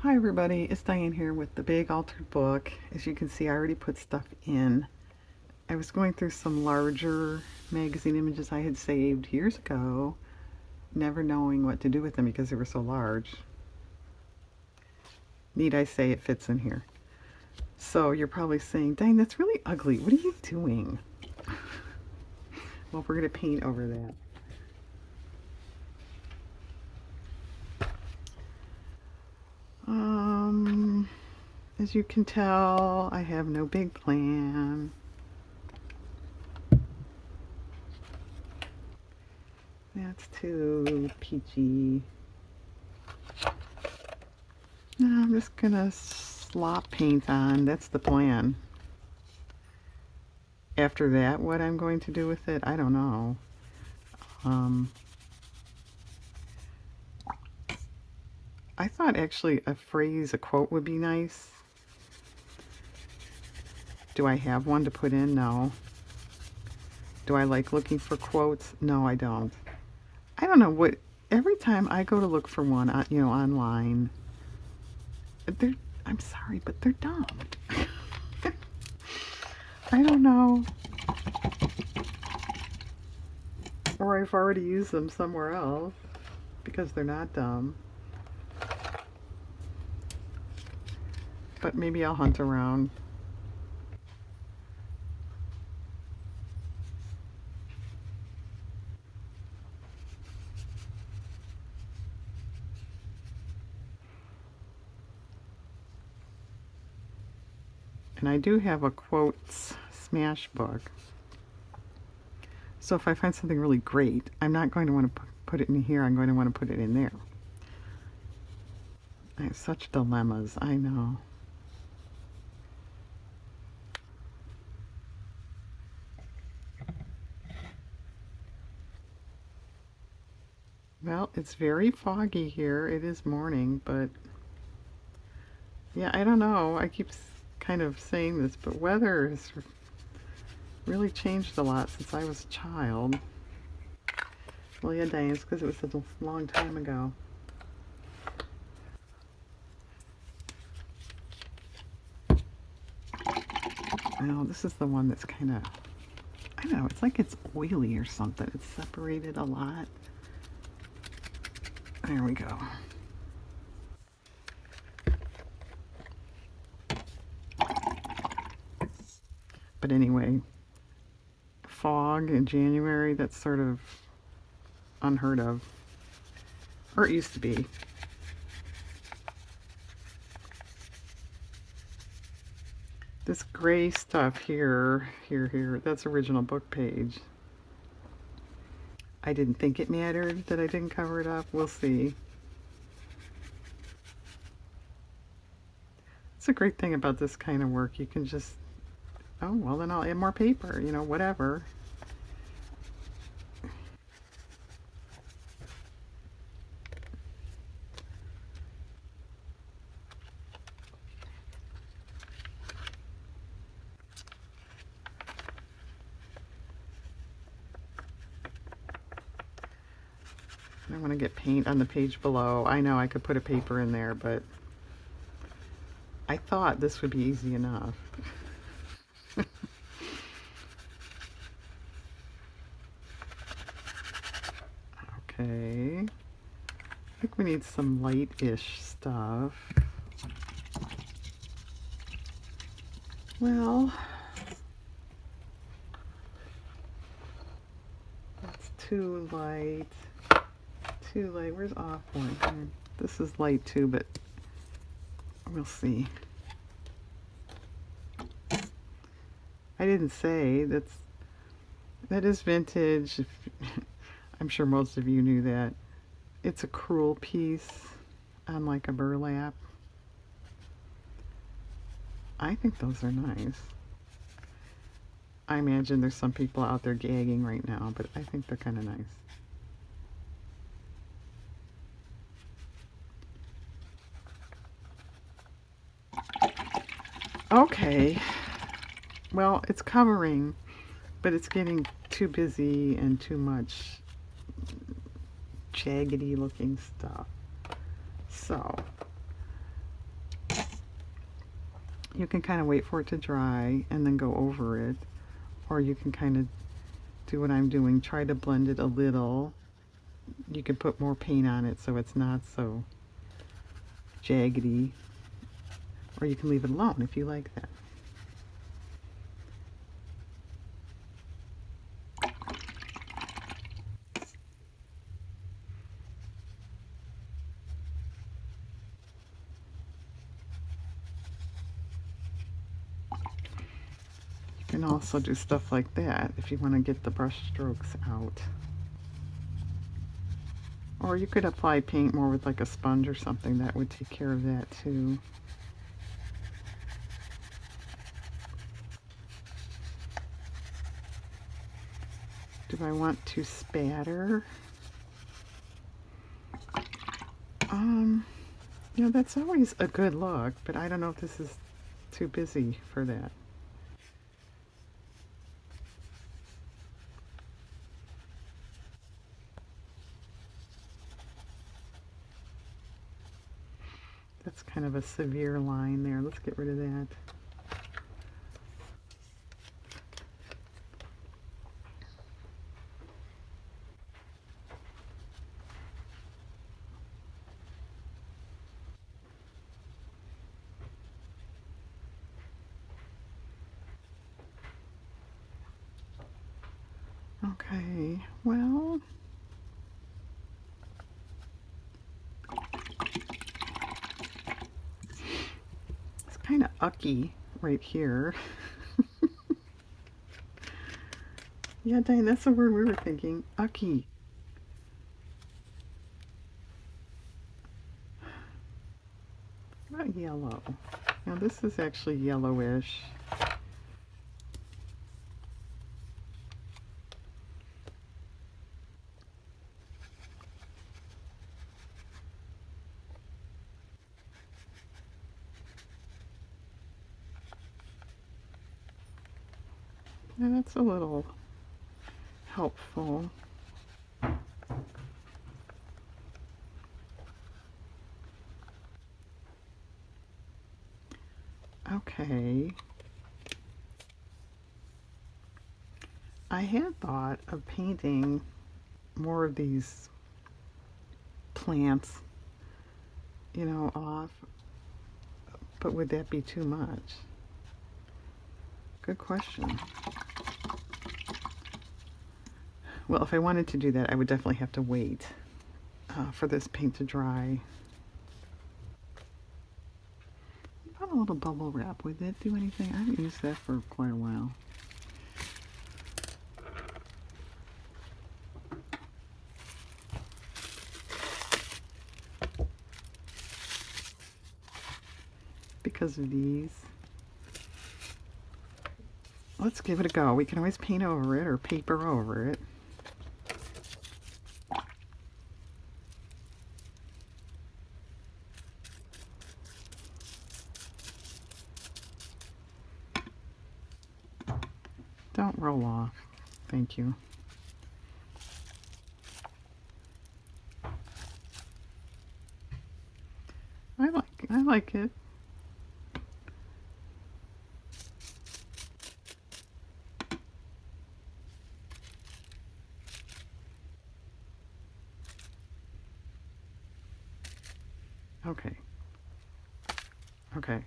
Hi everybody, it's Diane here with the Big Altered Book. As you can see, I already put stuff in. I was going through some larger magazine images I had saved years ago, never knowing what to do with them because they were so large. Need I say it fits in here. So you're probably saying, Diane, that's really ugly. What are you doing? Well, we're going to paint over that. Um, as you can tell, I have no big plan. That's too peachy. No, I'm just gonna slop paint on. That's the plan. After that, what I'm going to do with it, I don't know. Um, I thought actually a phrase, a quote would be nice. Do I have one to put in? No. Do I like looking for quotes? No, I don't. I don't know what. Every time I go to look for one, online, they're. I'm sorry, but they're dumb. I don't know. Or I've already used them somewhere else because they're not dumb. But maybe I'll hunt around. And I do have a quotes smash book. So if I find something really great, I'm not going to want to put it in here. I'm going to want to put it in there. I have such dilemmas, I know. Well, it's very foggy here. It is morning, but yeah, I don't know. I keep kind of saying this, but weather has really changed a lot since I was a child. Well, yeah, Diane, it's because it was such a long time ago. Well, this is the one that's kind of, I don't know, it's like it's oily or something. It's separated a lot. There we go. But anyway, fog in January, that's sort of unheard of. Or it used to be. This gray stuff here, that's original book page. I didn't think it mattered that I didn't cover it up. We'll see. It's a great thing about this kind of work. You can just, oh, well, then I'll add more paper, whatever. I want to get paint on the page below. I know I could put a paper in there, but I thought this would be easy enough. Okay. I think we need some light-ish stuff. Well, that's too light. Too light. Where's off one? This is light too, but we'll see. I didn't say that is vintage. I'm sure most of you knew that. It's a crewel piece on like a burlap. I think those are nice. I imagine there's some people out there gagging right now, but I think they're kind of nice. Okay. Well, it's covering, but it's getting too busy and too much jaggedy looking stuff. So, You can kind of wait for it to dry and then go over it, or you can kind of do what I'm doing, try to blend it a little. You can put more paint on it so it's not so jaggedy, or you can leave it alone if you like that. You can also do stuff like that if you want to get the brush strokes out. Or you could apply paint more with like a sponge or something. That would take care of that too. Do I want to spatter? You know, that's always a good look, but I don't know if this is too busy for that. That's kind of a severe line there. Let's get rid of that. Okay, well, it's kind of ucky right here. Yeah, Diane, that's the word we were thinking. Ucky. Not yellow. Now this is actually yellowish. And that's a little helpful. Okay. I had thought of painting more of these plants, you know, off, but would that be too much? Good question. Well, if I wanted to do that, I would definitely have to wait for this paint to dry. Put a little bubble wrap. Would that do anything? I haven't used that for quite a while. Because of these. Let's give it a go. We can always paint over it or paper over it. Don't roll off. Thank you. I like it. Okay. Okay.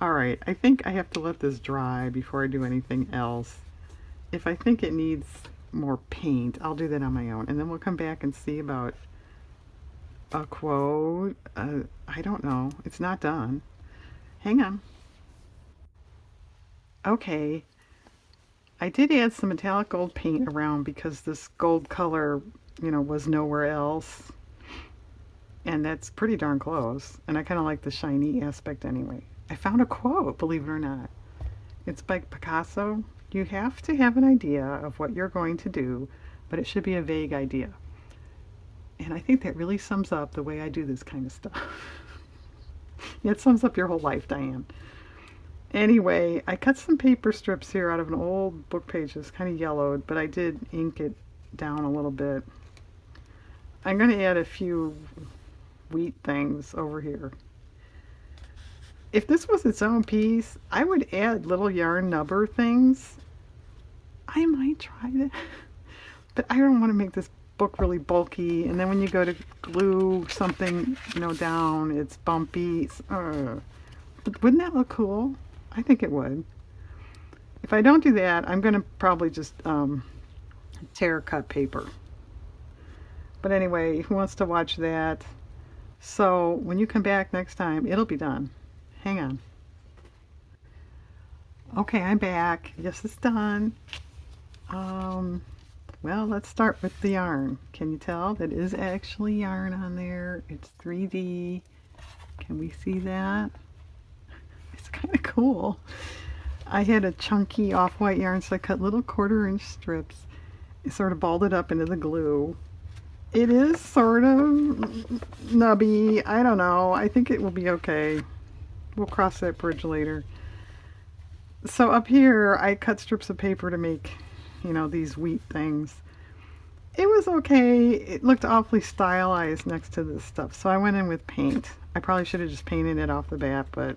All right. I think I have to let this dry before I do anything else. If I think it needs more paint, I'll do that on my own. And then we'll come back and see about a quote. I don't know. It's not done. Hang on. Okay. I did add some metallic gold paint around because this gold color, you know, was nowhere else. And that's pretty darn close. And I kind of like the shiny aspect anyway. I found a quote, believe it or not. It's by Picasso. You have to have an idea of what you're going to do, but it should be a vague idea. And I think that really sums up the way I do this kind of stuff. It sums up your whole life, Diane. Anyway, I cut some paper strips here out of an old book page that's kind of yellowed, but I did ink it down a little bit. I'm going to add a few wheat things over here. If this was its own piece, I would add little yarn nubber things. I might try that. But I don't want to make this book really bulky, and then when you go to glue something, down, it's bumpy. But wouldn't that look cool? I think it would. If I don't do that, I'm going to probably just tear cut paper. But anyway, who wants to watch that? So when you come back next time, it'll be done. Hang on. Okay, I'm back. Yes, it's done. Um, well, let's start with the yarn. Can you tell that is actually yarn on there? It's 3D. Can we see that? It's kind of cool. I had a chunky off-white yarn, so I cut little 1/4 inch strips. It sort of balled it up into the glue. It is sort of nubby. I don't know. I think it will be okay. We'll cross that bridge later. So up here, I cut strips of paper to make, these wheat things. It was okay. It looked awfully stylized next to this stuff, so I went in with paint. I probably should have just painted it off the bat, but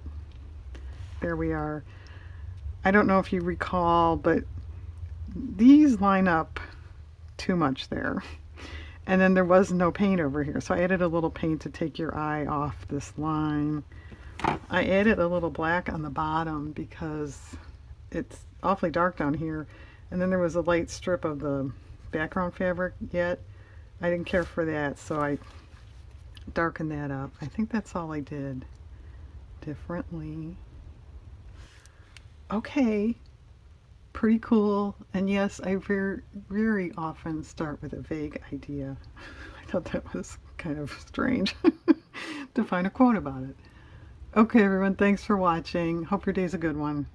there we are. I don't know if you recall, but these line up too much there. And then there was no paint over here, so I added a little paint to take your eye off this line. I added a little black on the bottom because it's awfully dark down here. And then there was a light strip of the background fabric yet. I didn't care for that, so I darkened that up. I think that's all I did differently. Okay, pretty cool. And yes, I very often start with a vague idea. I thought that was kind of strange to find a quote about it. Okay, everyone, thanks for watching. Hope your day's a good one.